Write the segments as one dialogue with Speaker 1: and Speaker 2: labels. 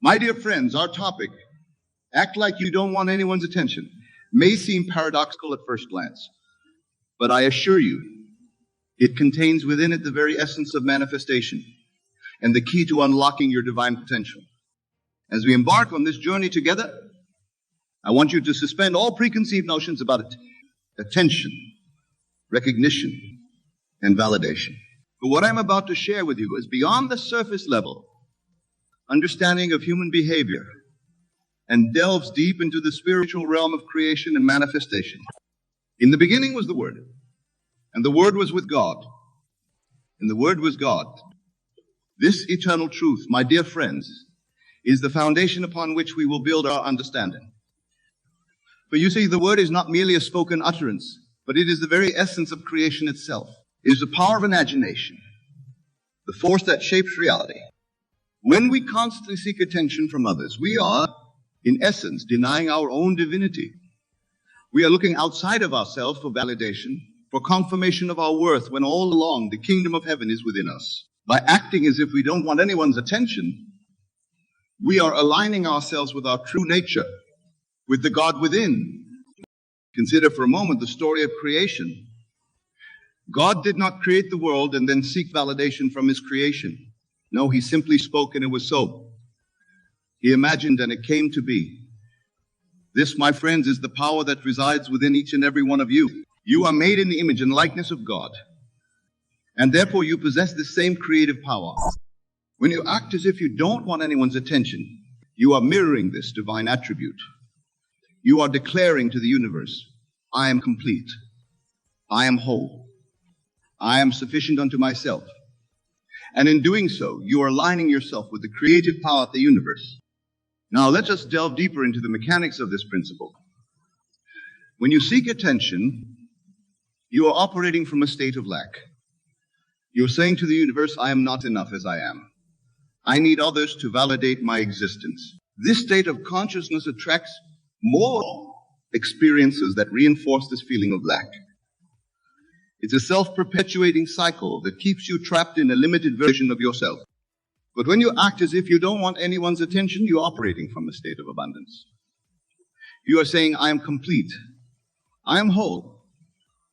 Speaker 1: My dear friends, our topic, act like you don't want anyone's attention, may seem paradoxical at first glance, but I assure you, it contains within it the very essence of manifestation and the key to unlocking your divine potential. As we embark on this journey together, I want you to suspend all preconceived notions about attention, recognition, and validation. But what I'm about to share with you is beyond the surface level understanding of human behavior and delves deep into the spiritual realm of creation and manifestation. In the beginning was the Word, and the Word was with God, and the Word was God. This eternal truth, my dear friends, is the foundation upon which we will build our understanding. For you see, the Word is not merely a spoken utterance, but it is the very essence of creation itself. It is the power of imagination, the force that shapes reality. When we constantly seek attention from others, we are, in essence, denying our own divinity. We are looking outside of ourselves for validation, for confirmation of our worth, when all along the kingdom of heaven is within us. By acting as if we don't want anyone's attention, we are aligning ourselves with our true nature, with the God within. Consider for a moment the story of creation. God did not create the world and then seek validation from his creation. No, he simply spoke and it was so. He imagined and it came to be. This, my friends, is the power that resides within each and every one of you. You are made in the image and likeness of God, and therefore you possess the same creative power. When you act as if you don't want anyone's attention, you are mirroring this divine attribute. You are declaring to the universe, I am complete. I am whole. I am sufficient unto myself. And in doing so, you are aligning yourself with the creative power of the universe. Now, let us delve deeper into the mechanics of this principle. When you seek attention, you are operating from a state of lack. You're saying to the universe, I am not enough as I am. I need others to validate my existence. This state of consciousness attracts more experiences that reinforce this feeling of lack. It's a self-perpetuating cycle that keeps you trapped in a limited version of yourself. But when you act as if you don't want anyone's attention, you're operating from a state of abundance. You are saying, I am complete. I am whole.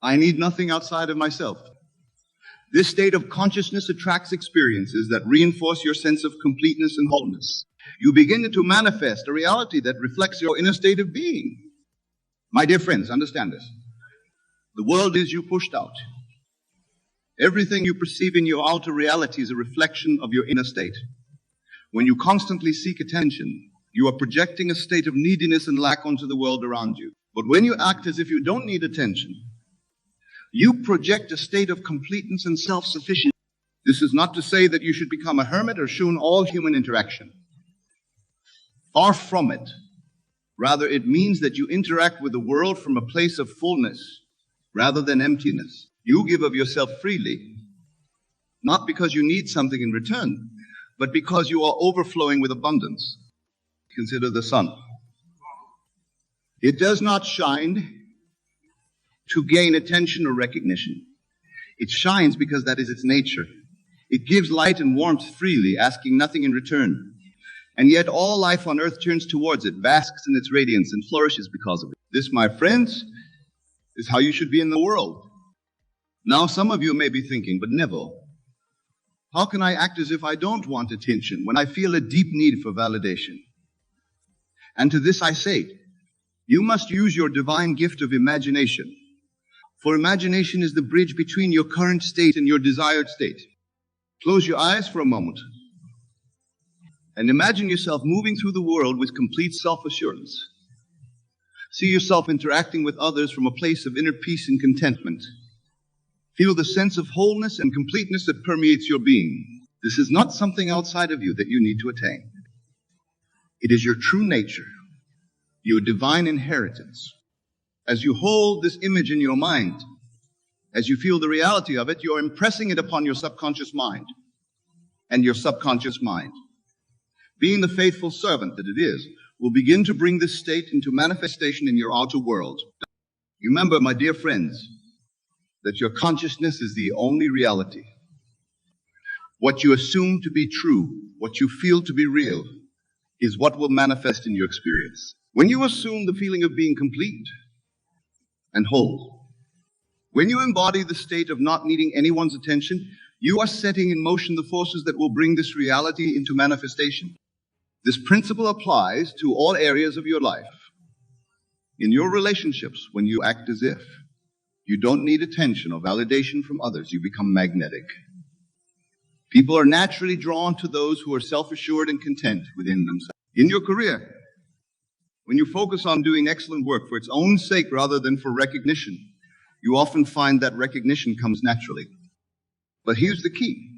Speaker 1: I need nothing outside of myself. This state of consciousness attracts experiences that reinforce your sense of completeness and wholeness. You begin to manifest a reality that reflects your inner state of being. My dear friends, understand this. The world is you pushed out. Everything you perceive in your outer reality is a reflection of your inner state. When you constantly seek attention, you are projecting a state of neediness and lack onto the world around you. But when you act as if you don't need attention, you project a state of completeness and self-sufficiency. This is not to say that you should become a hermit or shun all human interaction. Far from it. Rather, it means that you interact with the world from a place of fullness rather than emptiness. You give of yourself freely, not because you need something in return, but because you are overflowing with abundance. Consider the sun. It does not shine to gain attention or recognition. It shines because that is its nature. It gives light and warmth freely, asking nothing in return. And yet all life on earth turns towards it, basks in its radiance, and flourishes because of it. This, my friends, is how you should be in the world. Now, some of you may be thinking, but Neville, how can I act as if I don't want attention when I feel a deep need for validation? And to this I say, you must use your divine gift of imagination. For imagination is the bridge between your current state and your desired state. Close your eyes for a moment and imagine yourself moving through the world with complete self-assurance. See yourself interacting with others from a place of inner peace and contentment. Feel the sense of wholeness and completeness that permeates your being. This is not something outside of you that you need to attain. It is your true nature, your divine inheritance. As you hold this image in your mind, as you feel the reality of it, you're impressing it upon your subconscious mind. And your subconscious mind, being the faithful servant that it is, will begin to bring this state into manifestation in your outer world. Remember, my dear friends, that your consciousness is the only reality. What you assume to be true, what you feel to be real, is what will manifest in your experience. When you assume the feeling of being complete and whole, when you embody the state of not needing anyone's attention, you are setting in motion the forces that will bring this reality into manifestation. This principle applies to all areas of your life. In your relationships, when you act as if you don't need attention or validation from others, you become magnetic. People are naturally drawn to those who are self-assured and content within themselves. In your career, when you focus on doing excellent work for its own sake rather than for recognition, you often find that recognition comes naturally. But here's the key.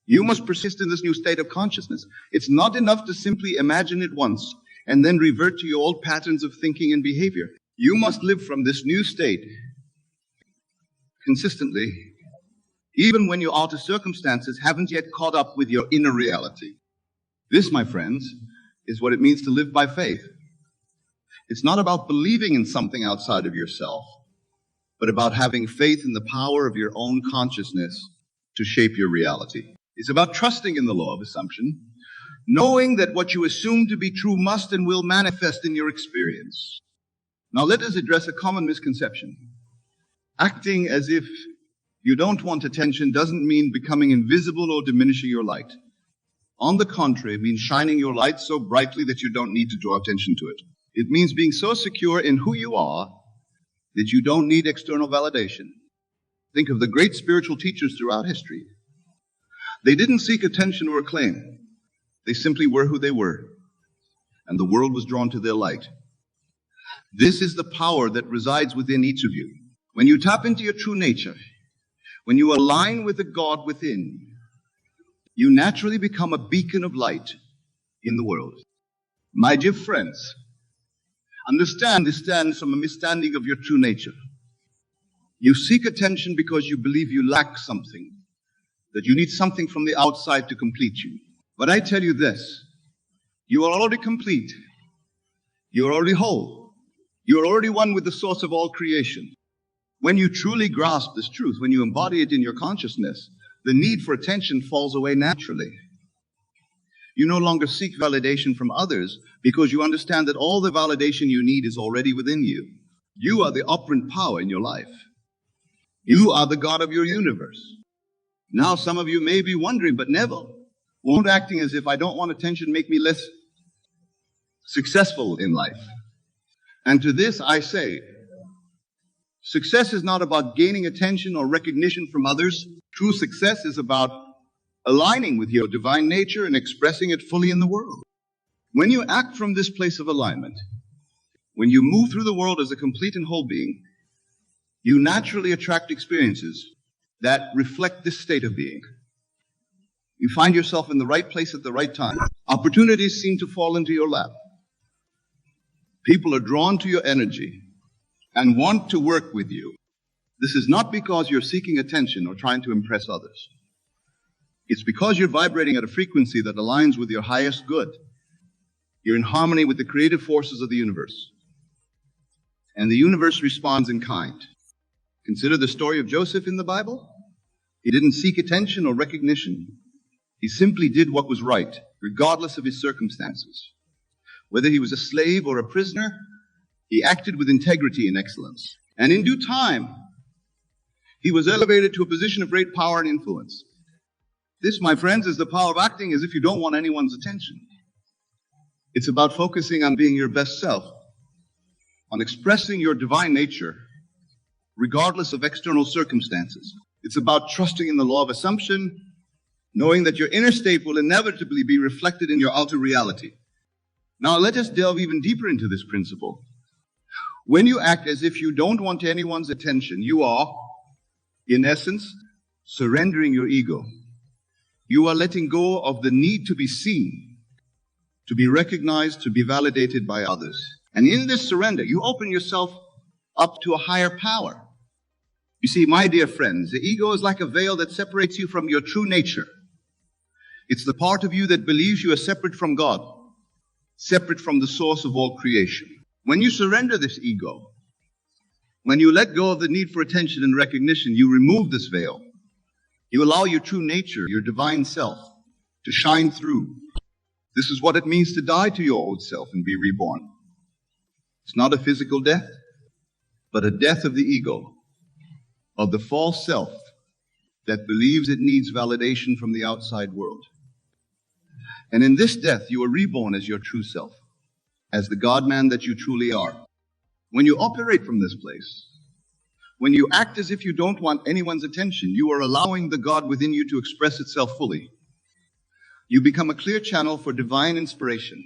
Speaker 1: You must persist in this new state of consciousness. It's not enough to simply imagine it once and then revert to your old patterns of thinking and behavior. You must live from this new state consistently, even when your outer circumstances haven't yet caught up with your inner reality. This, my friends, is what it means to live by faith. It's not about believing in something outside of yourself, but about having faith in the power of your own consciousness to shape your reality. It's about trusting in the law of assumption, knowing that what you assume to be true must and will manifest in your experience. Now let us address a common misconception. Acting as if you don't want attention doesn't mean becoming invisible or diminishing your light. On the contrary, it means shining your light so brightly that you don't need to draw attention to it. It means being so secure in who you are that you don't need external validation. Think of the great spiritual teachers throughout history. They didn't seek attention or acclaim. They simply were who they were, and the world was drawn to their light. This is the power that resides within each of you. When you tap into your true nature, when you align with the God within, you naturally become a beacon of light in the world. My dear friends, understand this stands from a misstanding of your true nature. You seek attention because you believe you lack something, that you need something from the outside to complete you. But I tell you this, you are already complete. You are already whole. You are already one with the source of all creation. When you truly grasp this truth, when you embody it in your consciousness, the need for attention falls away naturally. You no longer seek validation from others because you understand that all the validation you need is already within you. You are the operant power in your life. You are the God of your universe. Now some of you may be wondering, but Neville, won't acting as if I don't want attention make me less successful in life? And to this I say, success is not about gaining attention or recognition from others. True success is about aligning with your divine nature and expressing it fully in the world. When you act from this place of alignment, when you move through the world as a complete and whole being, you naturally attract experiences that reflect this state of being. You find yourself in the right place at the right time. Opportunities seem to fall into your lap. People are drawn to your energy and want to work with you. This is not because you're seeking attention or trying to impress others. It's because you're vibrating at a frequency that aligns with your highest good. You're in harmony with the creative forces of the universe. And the universe responds in kind. Consider the story of Joseph in the Bible. He didn't seek attention or recognition. He simply did what was right, regardless of his circumstances. Whether he was a slave or a prisoner, he acted with integrity and excellence. And in due time, he was elevated to a position of great power and influence. This, my friends, is the power of acting as if you don't want anyone's attention. It's about focusing on being your best self, on expressing your divine nature, regardless of external circumstances. It's about trusting in the law of assumption, knowing that your inner state will inevitably be reflected in your outer reality. Now let us delve even deeper into this principle. When you act as if you don't want anyone's attention, you are, in essence, surrendering your ego. You are letting go of the need to be seen, to be recognized, to be validated by others. And in this surrender, you open yourself up to a higher power. You see, my dear friends, the ego is like a veil that separates you from your true nature. It's the part of you that believes you are separate from God, separate from the source of all creation. When you surrender this ego, when you let go of the need for attention and recognition, you remove this veil. You allow your true nature, your divine self, to shine through. This is what it means to die to your old self and be reborn. It's not a physical death, but a death of the ego, of the false self that believes it needs validation from the outside world. And in this death, you are reborn as your true self, as the God-man that you truly are. When you operate from this place, when you act as if you don't want anyone's attention, you are allowing the God within you to express itself fully. You become a clear channel for divine inspiration.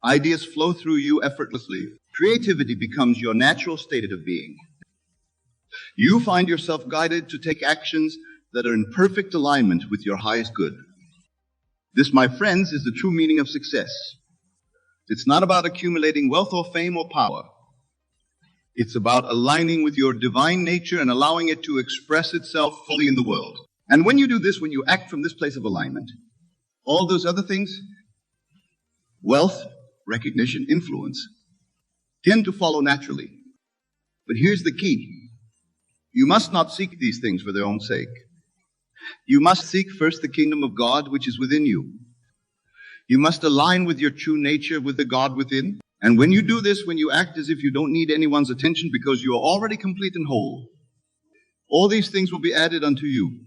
Speaker 1: Ideas flow through you effortlessly. Creativity becomes your natural state of being. You find yourself guided to take actions that are in perfect alignment with your highest good. This, my friends, is the true meaning of success. It's not about accumulating wealth or fame or power. It's about aligning with your divine nature and allowing it to express itself fully in the world. And when you do this, when you act from this place of alignment, all those other things, wealth, recognition, influence, tend to follow naturally. But here's the key. You must not seek these things for their own sake. You must seek first the kingdom of God, which is within you. You must align with your true nature, with the God within. And when you do this, when you act as if you don't need anyone's attention because you are already complete and whole, all these things will be added unto you.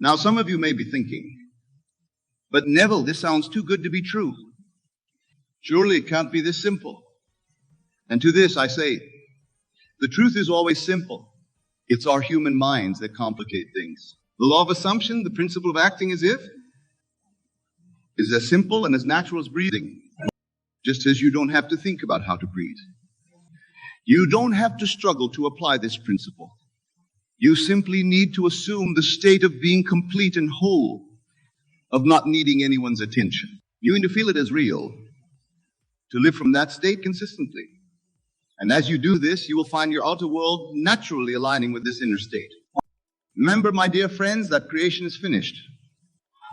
Speaker 1: Now, some of you may be thinking, but Neville, this sounds too good to be true. Surely it can't be this simple. And to this I say, the truth is always simple. It's our human minds that complicate things. The law of assumption, the principle of acting as if, is as simple and as natural as breathing. Just as you don't have to think about how to breathe. You don't have to struggle to apply this principle. You simply need to assume the state of being complete and whole, of not needing anyone's attention. You need to feel it as real, to live from that state consistently. And as you do this, you will find your outer world naturally aligning with this inner state. Remember, my dear friends, that creation is finished.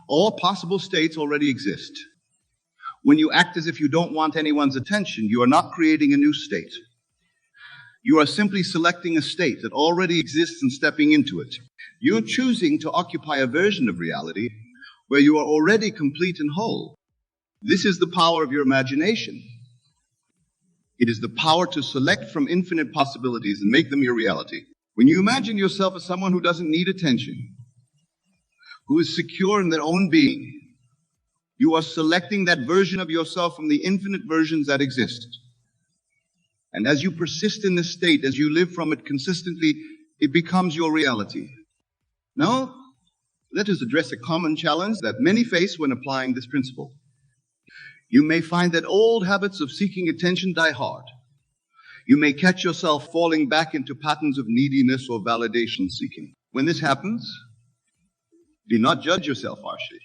Speaker 1: All possible states already exist. When you act as if you don't want anyone's attention, you are not creating a new state. You are simply selecting a state that already exists and stepping into it. You're choosing to occupy a version of reality where you are already complete and whole. This is the power of your imagination. It is the power to select from infinite possibilities and make them your reality. When you imagine yourself as someone who doesn't need attention, who is secure in their own being, you are selecting that version of yourself from the infinite versions that exist. And as you persist in this state, as you live from it consistently, it becomes your reality. Now, let us address a common challenge that many face when applying this principle. You may find that old habits of seeking attention die hard. You may catch yourself falling back into patterns of neediness or validation seeking. When this happens, do not judge yourself harshly.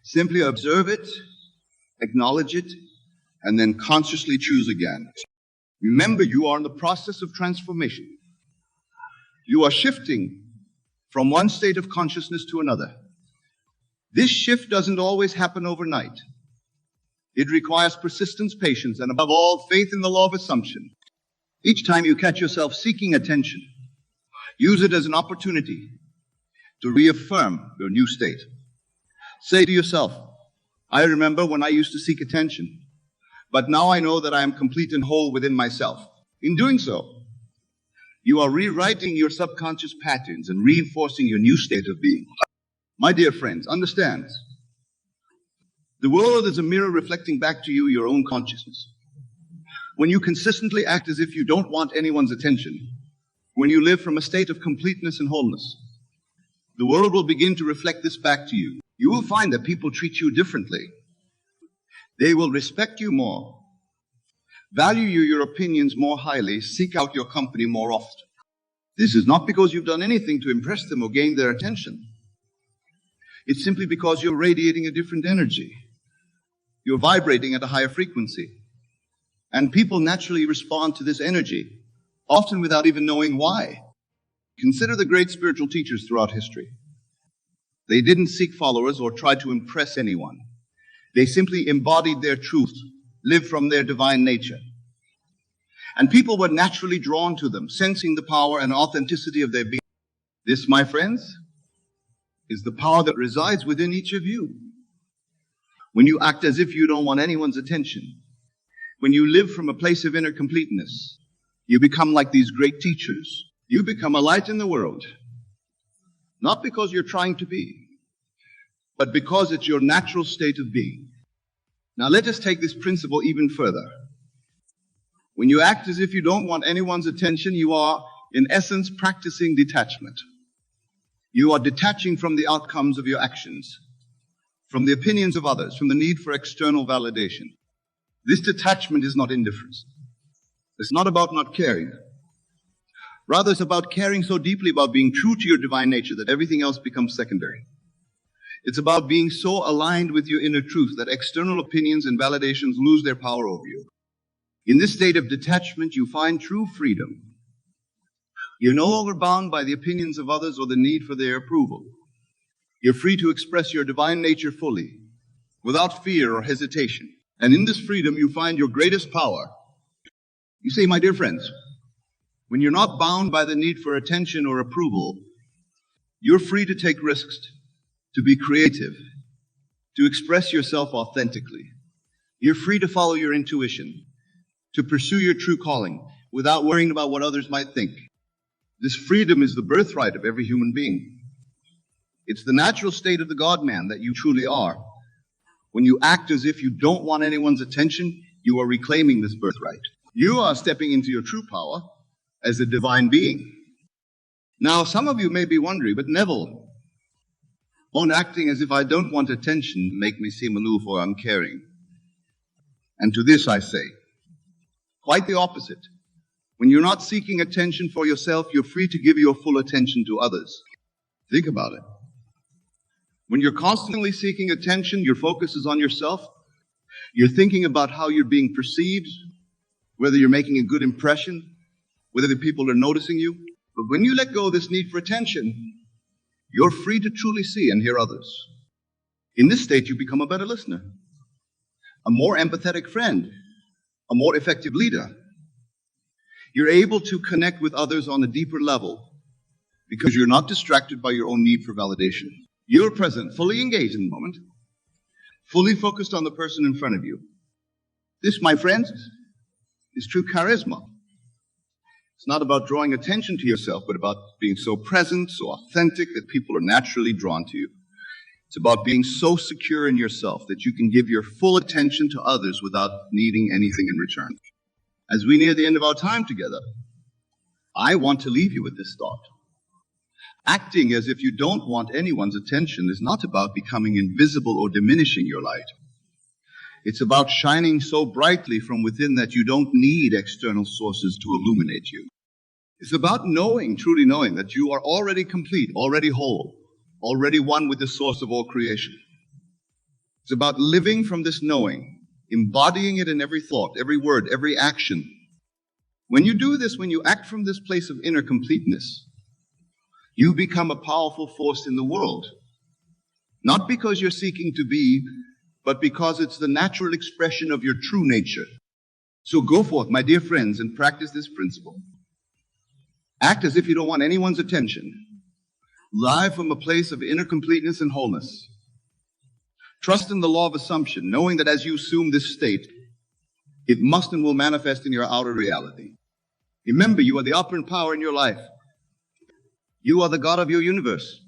Speaker 1: Simply observe it, acknowledge it, and then consciously choose again. Remember, you are in the process of transformation. You are shifting from one state of consciousness to another. This shift doesn't always happen overnight. It requires persistence, patience, and above all, faith in the law of assumption. Each time you catch yourself seeking attention, use it as an opportunity to reaffirm your new state. Say to yourself, I remember when I used to seek attention, but now I know that I am complete and whole within myself. In doing so, you are rewriting your subconscious patterns and reinforcing your new state of being. My dear friends, understand, the world is a mirror reflecting back to you your own consciousness. When you consistently act as if you don't want anyone's attention, when you live from a state of completeness and wholeness, the world will begin to reflect this back to you. You will find that people treat you differently. They will respect you more, value your opinions more highly, seek out your company more often. This is not because you've done anything to impress them or gain their attention. It's simply because you're radiating a different energy. You're vibrating at a higher frequency. And people naturally respond to this energy, often without even knowing why. Consider the great spiritual teachers throughout history. They didn't seek followers or try to impress anyone. They simply embodied their truth, lived from their divine nature. And people were naturally drawn to them, sensing the power and authenticity of their being. This, my friends, is the power that resides within each of you. when you act as if you don't want anyone's attention, when you live from a place of inner completeness, you become like these great teachers. You become a light in the world, not because you're trying to be, but because it's your natural state of being. Now let us take this principle even further. When you act as if you don't want anyone's attention, you are, in essence, practicing detachment. You are detaching from the outcomes of your actions, from the opinions of others, from the need for external validation. This detachment is not indifference. It's not about not caring. Rather, it's about caring so deeply about being true to your divine nature that everything else becomes secondary. It's about being so aligned with your inner truth that external opinions and validations lose their power over you. In this state of detachment, you find true freedom. You're no longer bound by the opinions of others or the need for their approval. You're free to express your divine nature fully, without fear or hesitation. And in this freedom, you find your greatest power. You see, my dear friends, when you're not bound by the need for attention or approval, you're free to take risks, to be creative, to express yourself authentically. You're free to follow your intuition, to pursue your true calling without worrying about what others might think. This freedom is the birthright of every human being. It's the natural state of the God-man that you truly are. When you act as if you don't want anyone's attention, you are reclaiming this birthright. You are stepping into your true power as a divine being. Now, some of you may be wondering, but Neville, won't acting as if I don't want attention make me seem aloof or uncaring? And to this I say, quite the opposite. When you're not seeking attention for yourself, you're free to give your full attention to others. Think about it. When you're constantly seeking attention, your focus is on yourself. You're thinking about how you're being perceived, whether you're making a good impression, whether the people are noticing you. But when you let go of this need for attention, you're free to truly see and hear others. In this state, you become a better listener, a more empathetic friend, a more effective leader. You're able to connect with others on a deeper level because you're not distracted by your own need for validation. You're present, fully engaged in the moment, fully focused on the person in front of you. This, my friends, is true charisma. It's not about drawing attention to yourself, but about being so present, so authentic that people are naturally drawn to you. It's about being so secure in yourself that you can give your full attention to others without needing anything in return. As we near the end of our time together, I want to leave you with this thought. Acting as if you don't want anyone's attention is not about becoming invisible or diminishing your light. It's about shining so brightly from within that you don't need external sources to illuminate you. It's about knowing, truly knowing, that you are already complete, already whole, already one with the source of all creation. It's about living from this knowing, embodying it in every thought, every word, every action. When you do this, when you act from this place of inner completeness, you become a powerful force in the world. Not because you're seeking to be, but because it's the natural expression of your true nature. So go forth, my dear friends, and practice this principle. Act as if you don't want anyone's attention. Live from a place of inner completeness and wholeness. Trust in the law of assumption, knowing that as you assume this state, it must and will manifest in your outer reality. Remember, you are the operant power in your life. You are the God of your universe.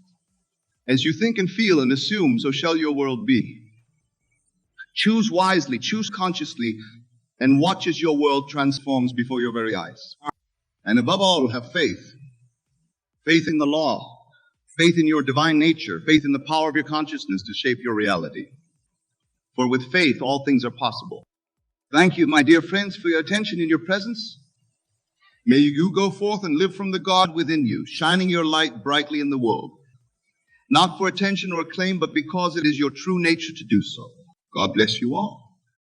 Speaker 1: As you think and feel and assume, so shall your world be. Choose wisely, choose consciously, and watch as your world transforms before your very eyes. And above all, have faith. Faith in the law, faith in your divine nature, faith in the power of your consciousness to shape your reality. For with faith, all things are possible. Thank you, my dear friends, for your attention and your presence. May you go forth and live from the God within you, shining your light brightly in the world. Not for attention or acclaim, but because it is your true nature to do so. God bless you all.